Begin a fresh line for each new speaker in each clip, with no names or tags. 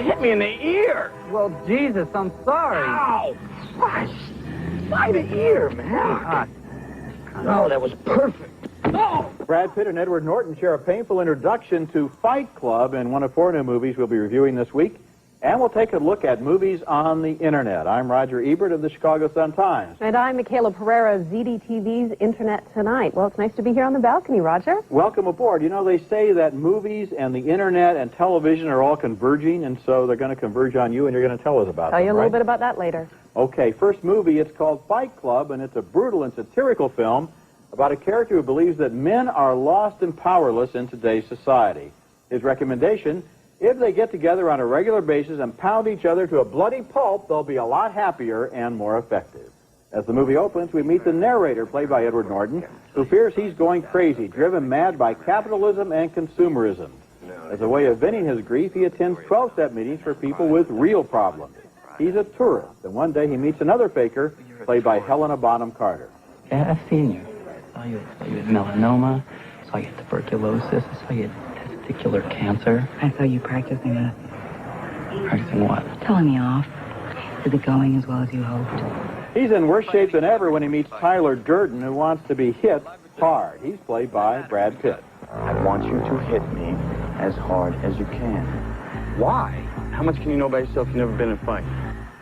hit me in the ear.
Well, Jesus, I'm sorry.
Ow! Gosh, by the ear, man. Oh, that was perfect. Oh!
Brad Pitt and Edward Norton share a painful introduction to Fight Club in one of 4 new movies we'll be reviewing this week. And we'll take a look at movies on the Internet. I'm Roger Ebert of the Chicago Sun-Times.
And I'm Michaela Pereira of ZDTV's Internet Tonight. Well, it's nice to be here on the balcony, Roger.
Welcome aboard. You know, they say that movies and the Internet and television are all converging, and so they're going to converge on you, and you're going to tell us about
Tell
them,
you a little
right?
bit about that later.
Okay, first movie, it's called Fight Club, and it's a brutal and satirical film about a character who believes that men are lost and powerless in today's society. His recommendation: if they get together on a regular basis and pound each other to a bloody pulp, they'll be a lot happier and more effective. As the movie opens, we meet the narrator, played by Edward Norton, who fears he's going crazy, driven mad by capitalism and consumerism. As a way of venting his grief, he attends 12-step meetings for people with real problems. He's a tourist, and one day he meets another faker, played by Helena Bonham Carter.
Yeah, I've seen you. I saw you had melanoma, I saw you had tuberculosis, I saw you had testicular cancer.
I saw you practicing it.
Practicing what?
Telling me off. Is it going as well as you hoped?
He's in worse shape than ever when he meets Tyler Durden, who wants to be hit hard. He's played by Brad Pitt.
I want you to hit me as hard as you can. Why? How much can you know about yourself if you've never been in a fight?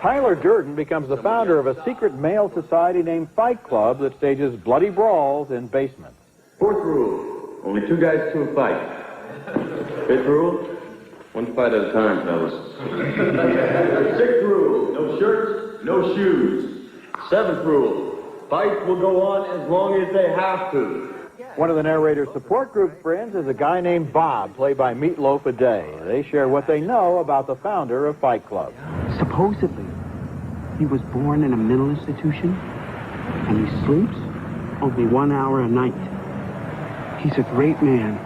Tyler Durden becomes the founder of a secret male society named Fight Club that stages bloody brawls in basements.
4th rule, only 2 guys to a fight. 5th rule, 1 fight at a time, fellas. 6th rule, no shirts, no shoes. 7th rule, fight will go on as long as they have to.
One of the narrator's support group friends is a guy named Bob, played by Meatloaf a Day. They share what they know about the founder of Fight Club.
Supposedly, he was born in a mental institution, and he sleeps only 1 hour a night. He's a great man.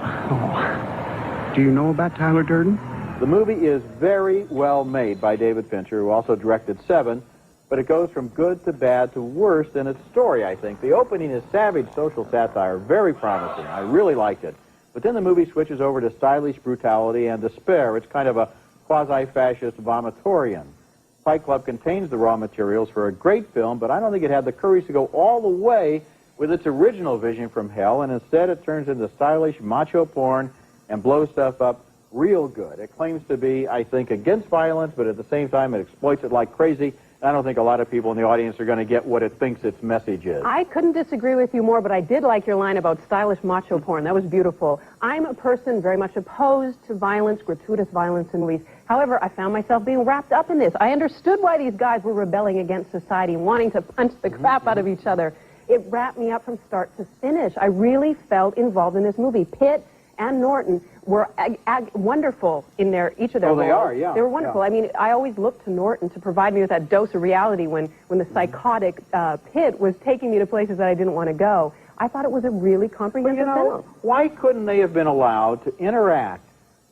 Oh. Do you know about Tyler Durden?
The movie is very well made by David Fincher, who also directed 7, but it goes from good to bad to worse in its story, I think. The opening is savage social satire, very promising. I really liked it. But then the movie switches over to stylish brutality and despair. It's kind of a quasi-fascist vomitorium. Fight Club contains the raw materials for a great film, but I don't think it had the courage to go all the way with its original vision from hell, and instead it turns into stylish macho porn and blows stuff up real good. It claims to be, I think, against violence, but at the same time it exploits it like crazy. I don't think a lot of people in the audience are going to get what it thinks its message is.
I couldn't disagree with you more, but I did like your line about stylish macho porn. That was beautiful. I'm a person very much opposed to violence, gratuitous violence in movies. However, I found myself being wrapped up in this. I understood why these guys were rebelling against society, wanting to punch the crap out of each other. It wrapped me up from start to finish. I really felt involved in this movie. Pitt and Norton were wonderful in each of their roles.
They are, yeah.
They were wonderful.
Yeah.
I mean, I always looked to Norton to provide me with that dose of reality when the psychotic Pitt was taking me to places that I didn't want to go. I thought it was a really comprehensive film.
Why couldn't they have been allowed to interact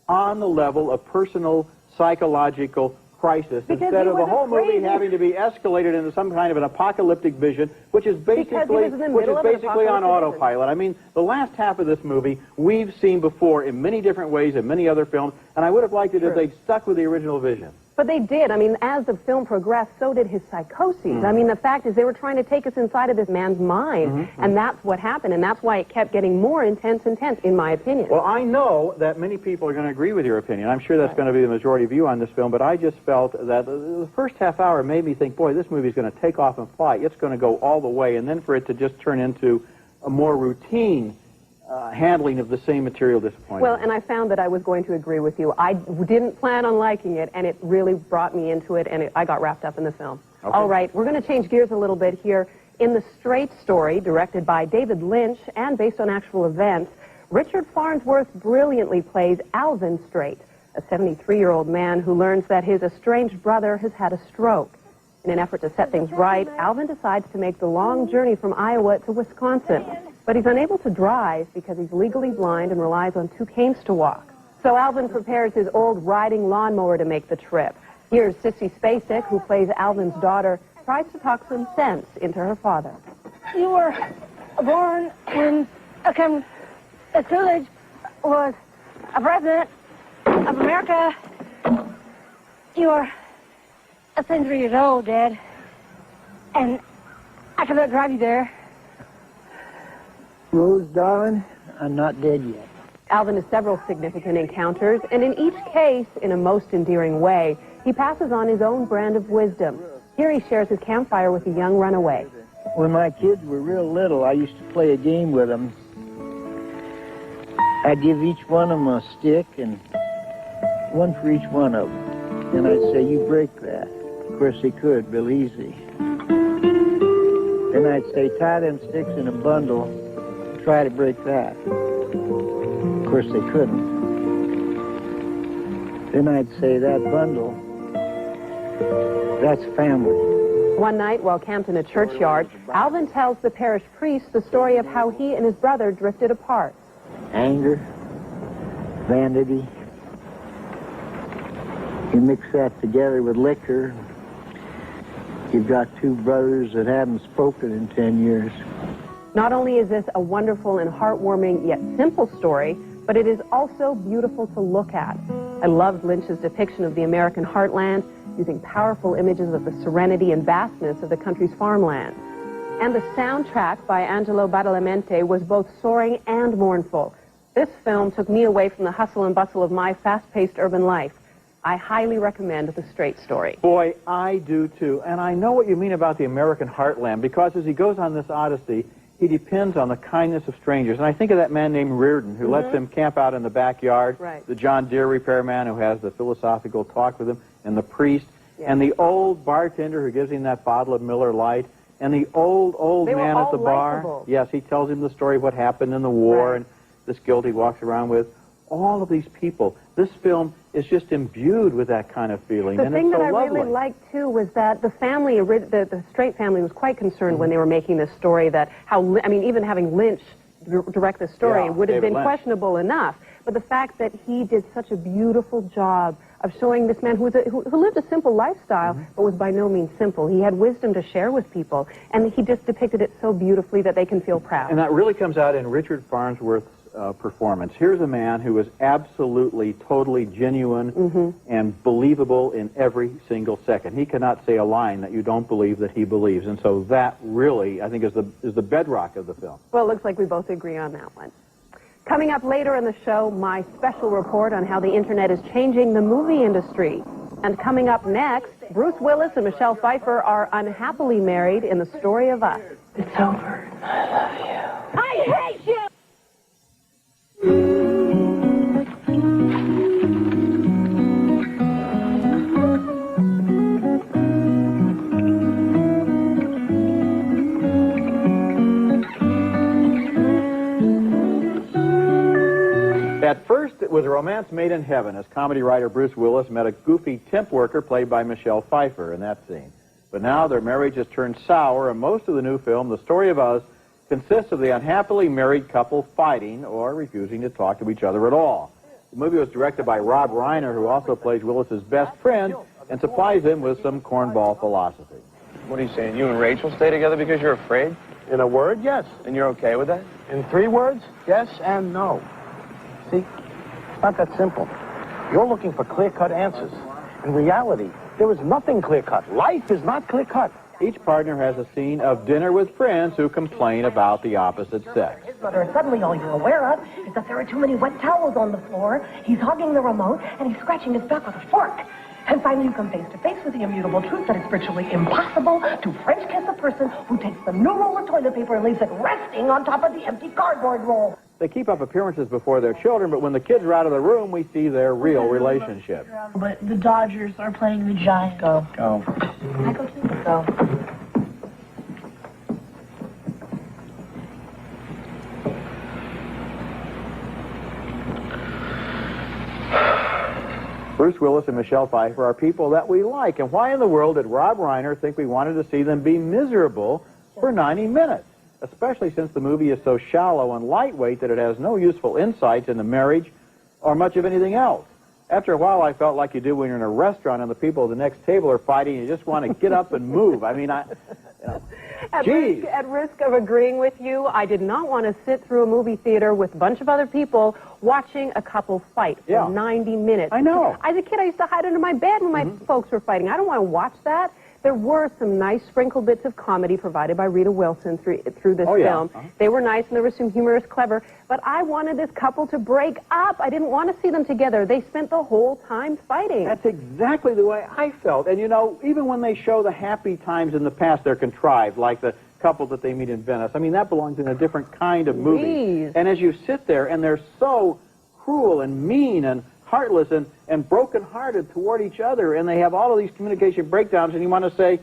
on the level of personal psychological crisis instead of the whole movie having to be escalated into some kind of an apocalyptic vision, which is basically on autopilot. I mean, the last half of this movie we've seen before in many different ways in many other films, and I would have liked it if they'd stuck with the original vision.
But they did. I mean, as the film progressed, so did his psychoses. I mean, the fact is they were trying to take us inside of this man's mind, and that's what happened, and that's why it kept getting more intense, in my opinion.
Well, I know that many people are going to agree with your opinion. I'm sure that's going to be the majority view on this film, but I just felt that the first half hour made me think, boy, this movie's going to take off and fly. It's going to go all the way, and then for it to just turn into a more routine handling of the same material disappointed.
Well, and I found that I was going to agree with you. I didn't plan on liking it, and it really brought me into it, and I got wrapped up in the film. Okay. All right, we're going to change gears a little bit here. In The Straight Story, directed by David Lynch and based on actual events, Richard Farnsworth brilliantly plays Alvin Straight, a 73-year-old man who learns that his estranged brother has had a stroke. In an effort to set things right, Alvin decides to make the long journey from Iowa to Wisconsin. But he's unable to drive because he's legally blind and relies on 2 canes to walk. So Alvin prepares his old riding lawnmower to make the trip. Here's Sissy Spacek, who plays Alvin's daughter, tries to talk some sense into her father.
You were born when Coolidge was a president of America. You're a century years old, Dad. And I cannot drive you there.
Rose, darling, I'm not dead yet.
Alvin has several significant encounters, and in each case, in a most endearing way, he passes on his own brand of wisdom. Here he shares his campfire with a young runaway.
When my kids were real little, I used to play a game with them. I'd give each one of them a stick, and one for each one of them. And I'd say, you break that. Of course they could, real easy. Then I'd say, tie them sticks in a bundle, try to break that. Of course they couldn't. Then I'd say, that bundle, that's family.
One night, while camped in a churchyard, Alvin tells the parish priest the story of how he and his brother drifted apart.
Anger, vanity. You mix that together with liquor, you've got two brothers that haven't spoken in 10 years.
Not only is this a wonderful and heartwarming yet simple story, but it is also beautiful to look at. I loved Lynch's depiction of the American heartland, using powerful images of the serenity and vastness of the country's farmland. And the soundtrack by Angelo Badalamenti was both soaring and mournful. This film took me away from the hustle and bustle of my fast-paced urban life. I highly recommend The Straight Story.
Boy, I do too. And I know what you mean about the American heartland, because as he goes on this odyssey, he depends on the kindness of strangers. And I think of that man named Reardon, who lets him camp out in the backyard, the John Deere repairman who has the philosophical talk with him, and the priest, and the old bartender who gives him that bottle of Miller Lite, and the old man at the bar.
Likeable.
Yes, he tells him the story of what happened in the war and this guilt he walks around with. All of these people. This film is just imbued with that kind of feeling,
The
and
thing
it's so
that I
lovely.
really liked, too, was that the family, the Straight family, was quite concerned when they were making this story that how, I mean, even having Lynch direct this story would have been questionable enough. But the fact that he did such a beautiful job of showing this man who lived a simple lifestyle, but was by no means simple. He had wisdom to share with people, and he just depicted it so beautifully that they can feel proud.
And that really comes out in Richard Farnsworth's performance. Here's a man who is absolutely, totally genuine and believable in every single second. He cannot say a line that you don't believe that he believes, and so that really, I think, is the bedrock of the film.
Well, it looks like we both agree on that one. Coming up later in the show, my special report on how the internet is changing the movie industry. And coming up next, Bruce Willis and Michelle Pfeiffer are unhappily married in The Story of Us.
It's over. I love you.
I hate you!
At first, it was a romance made in heaven as comedy writer Bruce Willis met a goofy temp worker played by Michelle Pfeiffer in that scene. But now their marriage has turned sour, and most of the new film, The Story of Us, consists of the unhappily married couple fighting or refusing to talk to each other at all. The movie was directed by Rob Reiner, who also plays Willis's best friend and supplies him with some cornball philosophy.
What are you saying? You and Rachel stay together because you're afraid?
In a word, yes.
And you're okay with that?
In 3 words, yes and no. See, it's not that simple. You're looking for clear-cut answers. In reality, there is nothing clear-cut. Life is not clear-cut.
Each partner has a scene of dinner with friends who complain about the opposite sex.
Mother, suddenly all you're aware of is that there are too many wet towels on the floor. He's hogging the remote, and he's scratching his back with a fork. And finally you come face to face with the immutable truth that it's virtually impossible to French kiss a person who takes the new roll of toilet paper and leaves it resting on top of the empty cardboard roll.
They keep up appearances before their children, but when the kids are out of the room, we see their real relationship.
But the Dodgers are playing the Giants.
Go.
I go too. Go.
Bruce Willis and Michelle Pfeiffer are people that we like, and why in the world did Rob Reiner think we wanted to see them be miserable for 90 minutes? Especially since the movie is so shallow and lightweight that it has no useful insights into marriage or much of anything else. After a while, I felt like you do when you're in a restaurant and the people at the next table are fighting. You just want to get up and move. I mean,
At risk of agreeing with you, I did not want to sit through a movie theater with a bunch of other people watching a couple fight for 90 minutes.
I know.
As a kid, I used to hide under my bed when my folks were fighting. I don't want to watch that. There were some nice sprinkled bits of comedy provided by Rita Wilson through this film. They were nice, and there was some humorous, clever, but I wanted this couple to break up. I didn't want to see them together. They spent the whole time fighting.
That's exactly the way I felt. And, you know, even when they show the happy times in the past, they're contrived, like the couple that they meet in Venice. I mean, that belongs in a different kind of movie.
Please.
And as you sit there, and they're so cruel and mean and heartless and broken-hearted toward each other, and they have all of these communication breakdowns, and you want to say,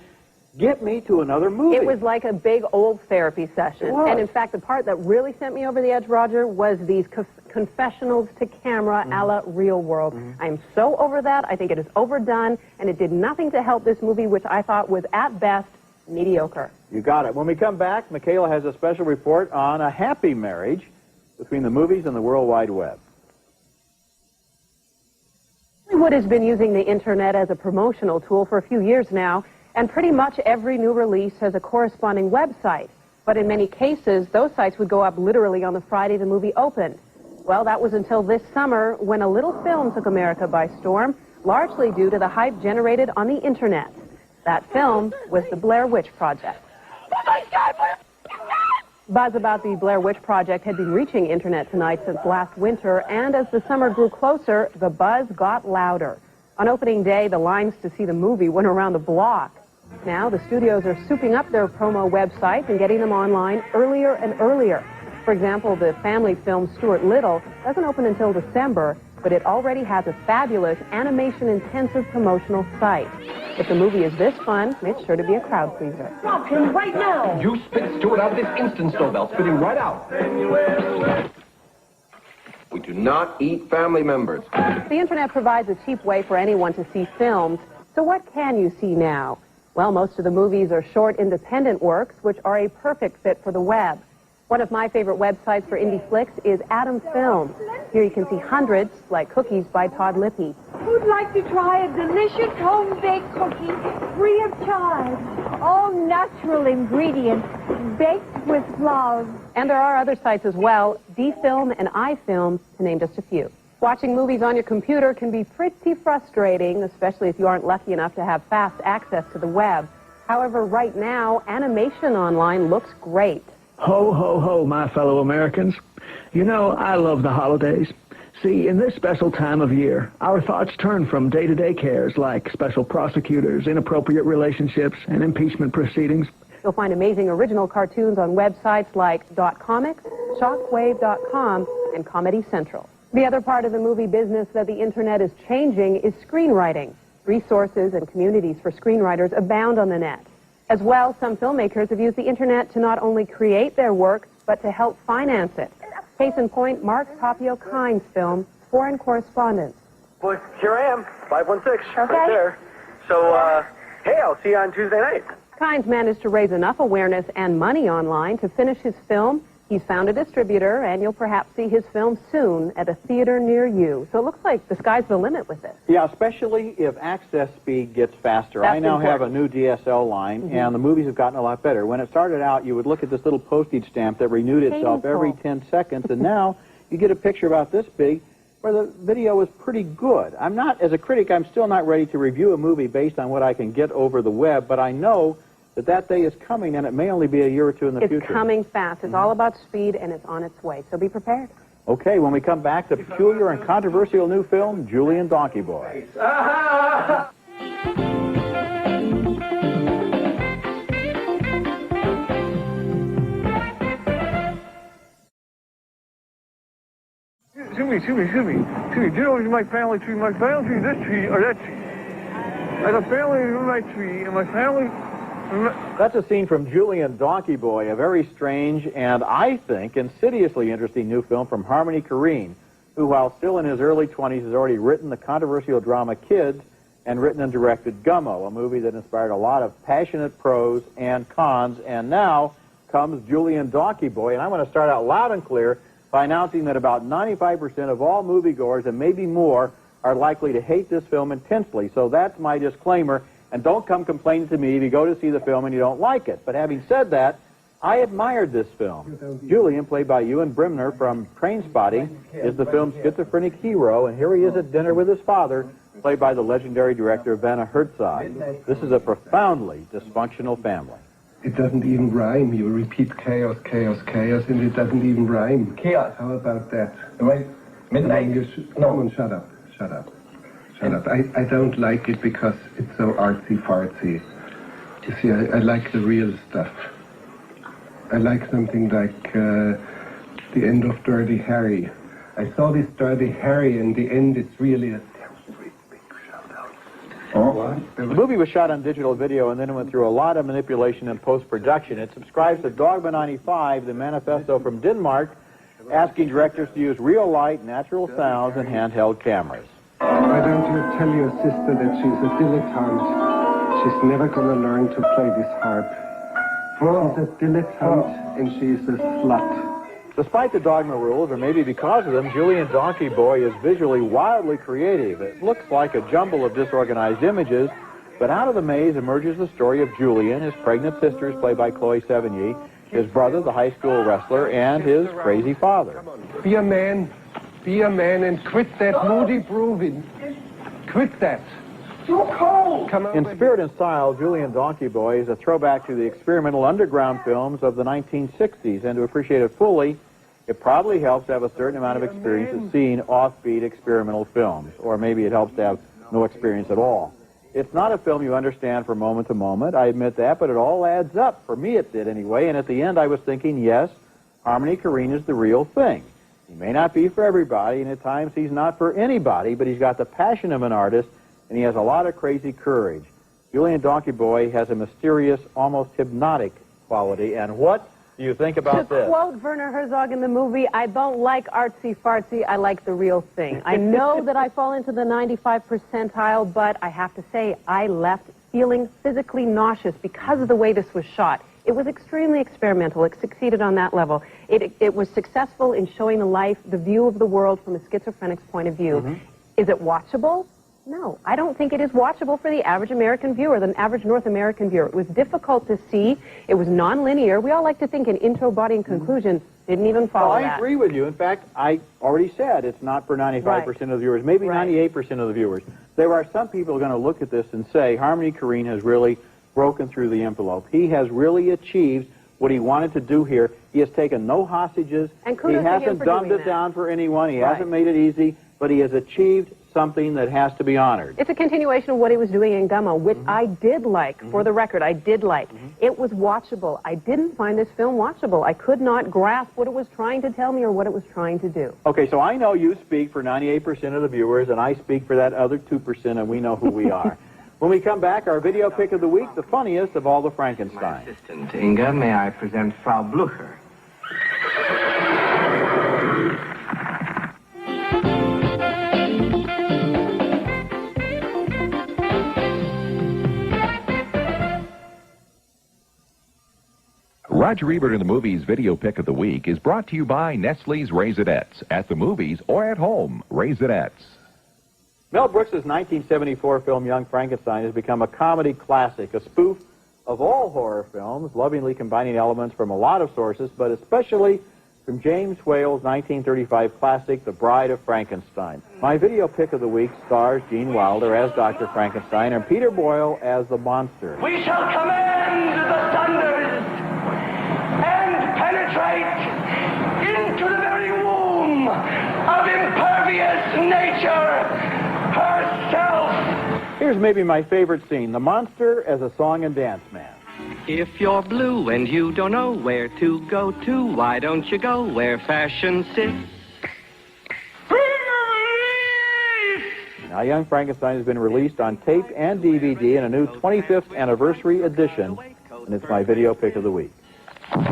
get me to another movie.
It was like a big old therapy session. And in fact, the part that really sent me over the edge, Roger, was these confessionals to camera a la Real World. I'm so over that. I think it is overdone, and it did nothing to help this movie, which I thought was, at best, mediocre.
You got it. When we come back, Michaela has a special report on a happy marriage between the movies and the World Wide Web.
Hollywood has been using the internet as a promotional tool for a few years now, and pretty much every new release has a corresponding website. But in many cases, those sites would go up literally on the Friday the movie opened. Well, that was until this summer when a little film took America by storm, largely due to the hype generated on the internet. That film was The Blair Witch Project.
Oh, my God!
Buzz about the Blair Witch Project had been reaching Internet Tonight since last winter, and as the summer grew closer, the buzz got louder. On opening day, the lines to see the movie went around the block. Now, the studios are souping up their promo websites and getting them online earlier and earlier. For example, the family film Stuart Little doesn't open until December, but it already has a fabulous animation-intensive promotional site. If the movie is this fun, it's sure to be a crowd pleaser.
Drop him right now!
You spit Stuart out of this instant, Snowbell. Spit him right out. We do not eat family members.
The internet provides a cheap way for anyone to see films. So what can you see now? Well, most of the movies are short, independent works, which are a perfect fit for the web. One of my favorite websites for indie flicks is Atom Films. Here you can see hundreds, like Cookies by Todd Lippy.
Who'd like to try a delicious home-baked cookie free of charge? All natural ingredients, baked with love.
And there are other sites as well, D-Film and iFilm, to name just a few. Watching movies on your computer can be pretty frustrating, especially if you aren't lucky enough to have fast access to the web. However, right now, animation online looks great.
Ho, ho, ho, my fellow Americans. You know, I love the holidays. See, in this special time of year, our thoughts turn from day-to-day cares like special prosecutors, inappropriate relationships, and impeachment proceedings.
You'll find amazing original cartoons on websites like .comics, Shockwave.com, and Comedy Central. The other part of the movie business that the internet is changing is screenwriting. Resources and communities for screenwriters abound on the net. As well, some filmmakers have used the internet to not only create their work, but to help finance it. Case in point, Mark Tapio Kine's film, Foreign Correspondence.
Well, here I am, 516, right there. So, hey, I'll see you on Tuesday night.
Kine's managed to raise enough awareness and money online to finish his film. He's found a distributor, and you'll perhaps see his film soon at a theater near you. So it looks like the sky's the limit with this.
Yeah, especially if access speed gets faster.
That's
I now have a
important.
new DSL line, and the movies have gotten a lot better. When it started out, you would look at this little postage stamp that renewed itself every 10 seconds, and now you get a picture about this big where the video is pretty good. I'm not, as a critic, I'm still not ready to review a movie based on what I can get over the web, but I know that day is coming, and it may only be a year or two in the future.
It's coming fast. It's all about speed, and it's on its way. So be prepared.
Okay, when we come back, the peculiar and controversial new film, Julien Donkey-Boy.
Excuse me. Do you know my family tree? My family tree, this tree, or that tree. I got family in my tree, and my family...
That's a scene from Julien Donkey-Boy, a very strange and, I think, insidiously interesting new film from Harmony Korine, who, while still in his early 20s, has already written the controversial drama Kids and written and directed Gummo, a movie that inspired a lot of passionate pros and cons, and now comes Julien Donkey-Boy, and I want to start out loud and clear by announcing that about 95% of all moviegoers, and maybe more, are likely to hate this film intensely, so that's my disclaimer. And don't come complaining to me if you go to see the film and you don't like it. But having said that, I admired this film. Julien, played by Ewan Bremner from Trainspotting, is the film's schizophrenic hero, and here he is at dinner with his father, played by the legendary director Werner Herzog. This is a profoundly dysfunctional family.
It doesn't even rhyme. You repeat chaos, chaos, chaos, and it doesn't even rhyme.
Chaos.
How about that?
Right. Midnight.
No. Come on, shut up. Shut up. Shut up. I don't like it because it's so artsy-fartsy. You see, I like the real stuff. I like something like the end of Dirty Harry. I saw this Dirty Harry, and the end is really a great big shout-out.
Oh. The movie was shot on digital video and then went through a lot of manipulation and post-production. It subscribes to Dogma 95, the manifesto from Denmark, asking directors to use real light, natural sounds, and handheld cameras.
Why don't you tell your sister that she's a dilettante? She's never going to learn to play this harp. She's a dilettante, and she's a slut.
Despite the Dogma rules, or maybe because of them, Julien Donkey-Boy is visually wildly creative. It looks like a jumble of disorganized images, but out of the maze emerges the story of Julien, his pregnant sisters, played by Chloe Sevigny, his brother, the high school wrestler, and his crazy father.
Be a man. Be a man and quit that moody proving. Quit that.
Too cold.
Come on.
In spirit and style, Julien Donkey-Boy is a throwback to the experimental underground films of the 1960s, and to appreciate it fully, it probably helps to have a certain amount of experience of seeing offbeat experimental films, or maybe it helps to have no experience at all. It's not a film you understand from moment to moment, I admit that, but it all adds up. For me it did anyway, and at the end I was thinking, yes, Harmony Korine is the real thing. He may not be for everybody, and at times he's not for anybody, but he's got the passion of an artist, and he has a lot of crazy courage. Julien Donkey-Boy has a mysterious, almost hypnotic quality, and what do you think about this?
To quote Werner Herzog in the movie, I don't like artsy-fartsy, I like the real thing. I know that I fall into the 95 percentile, but I have to say, I left feeling physically nauseous because of the way this was shot. It was extremely experimental. It succeeded on that level. It was successful in showing the life, the view of the world from a schizophrenic's point of view. Mm-hmm. Is it watchable? No, I don't think it is watchable for the average American viewer, the average North American viewer. It was difficult to see. It was non-linear. We all like to think an intro, body, and conclusion. Didn't even follow that.
I agree with you. In fact, I already said it's not for 95% of the viewers, maybe 98% of the viewers. There are some people who are going to look at this and say, Harmony Korine has really broken through the envelope. He has really achieved what he wanted to do here. He has taken no hostages.
And kudos
he hasn't dumbed it down for anyone. He hasn't made it easy, but he has achieved something that has to be honored.
It's a continuation of what he was doing in Gummo, which I did like, for the record, I did like. It was watchable. I didn't find this film watchable. I could not grasp what it was trying to tell me or what it was trying to do.
Okay, so I know you speak for 98% of the viewers, and I speak for that other 2%, and we know who we are. When we come back, our video pick of the week, the funniest of all the Frankenstein.
My assistant, Inga, may I present Frau Blucher?
Roger Ebert in the Movies video pick of the week is brought to you by Nestle's Raisinets. At the movies or at home, Raisinets.
Mel Brooks' 1974 film Young Frankenstein has become a comedy classic, a spoof of all horror films, lovingly combining elements from a lot of sources, but especially from James Whale's 1935 classic, The Bride of Frankenstein. My video pick of the week stars Gene Wilder as Dr. Frankenstein and Peter Boyle as the monster.
We shall command the thunders and penetrate into the very womb of impervious nature herself.
Here's maybe my favorite scene, the monster as a song and dance man.
If you're blue and you don't know where to go to, why don't you go where fashion sits?
Now, Young Frankenstein has been released on tape and DVD in a new 25th anniversary edition, and it's my video pick of the week.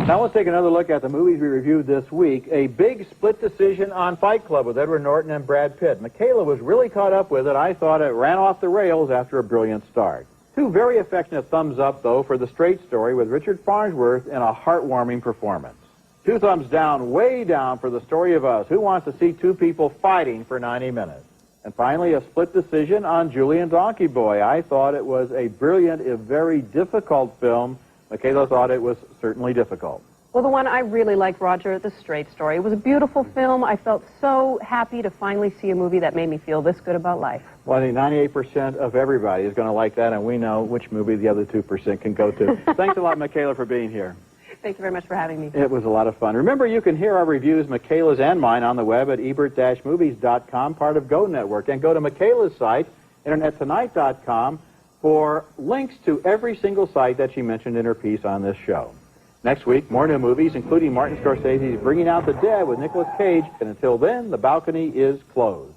Now let's take another look at the movies we reviewed this week. A big split decision on Fight Club with Edward Norton and Brad Pitt. Michaela was really caught up with it. I thought it ran off the rails after a brilliant start. Two very affectionate thumbs up, though, for The Straight Story with Richard Farnsworth in a heartwarming performance. Two thumbs down, way down, for The Story of Us. Who wants to see two people fighting for 90 minutes? And finally, a split decision on Julien Donkey-Boy. I thought it was a brilliant, if very difficult film. Michaela thought it was certainly difficult.
Well, the one I really liked, Roger, The Straight Story. It was a beautiful film. I felt so happy to finally see a movie that made me feel this good about life.
Well, I think 98% of everybody is going to like that, and we know which movie the other 2% can go to. Thanks a lot, Michaela, for being here.
Thank you very much for having me.
It was a lot of fun. Remember, you can hear our reviews, Michaela's and mine, on the web at ebert-movies.com, part of Go Network. And go to Michaela's site, internettonight.com, for links to every single site that she mentioned in her piece on this show. Next week, more new movies, including Martin Scorsese's Bringing Out the Dead with Nicolas Cage. And until then, the balcony is closed.